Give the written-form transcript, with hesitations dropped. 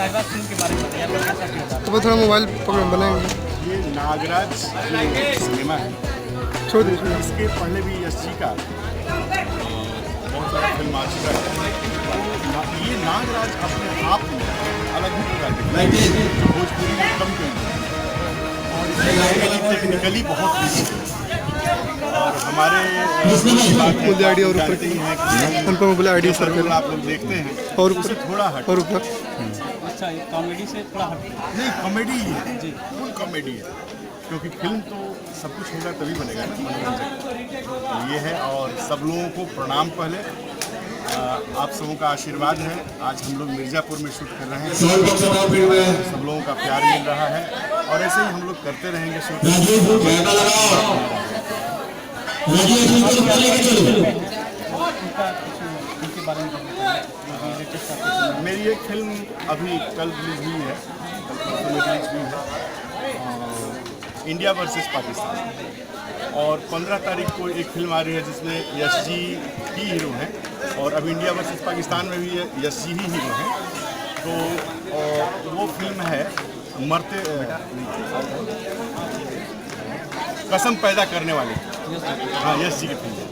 Nagraj film के बारे में बताइए, आपका कैसा किरदार? तो वो थोड़ा मोबाइल पकड़ बनाएंगे। ये नागराज सिनेमा है। छोड़ दीजिए। इसके पहले भी यश जी का बहुत सारा फिल्म आ चुका है। ये नागराज अपने आप में अलग ही प्रकार के भोजपुरी में कम टेक्निकली बहुत और हमारे मुझे आईडी और ऊपर ही हैं उन पर मोबाइल आईडी सर कि आप लोग देखते हैं और उससे ऊपर थोड़ा हट और ऊपर अच्छा, ये कॉमेडी से थोड़ा हट नहीं कॉमेडी ही है जी। फुल कॉमेडी है, क्योंकि फिल्म तो सब कुछ होगा तभी बनेगा ना मनोरंजन। तो ये है और सब लोगों को प्रणाम। पहले आप सबों का आशीर्वाद है। आज हम लोग मिर्ज़ापुर में शूट कर रहे हैं, सब लोगों का प्यार मिल रहा है और ऐसे ही हम लोग करते रहेंगे शूट। उनके बारे में बताइए। मेरी एक फिल्म अभी कल रिलीज हुई है, रिलीज हुई है इंडिया वर्सेस पाकिस्तान, और 15 तारीख को एक फिल्म आ रही है जिसमें यश जी ही हीरो हैं और अभी इंडिया वर्सेस पाकिस्तान में भी यश जी ही हीरो हैं। तो वो फिल्म है मरते कसम पैदा करने वाले। हाँ, यश जी की फिल्म है।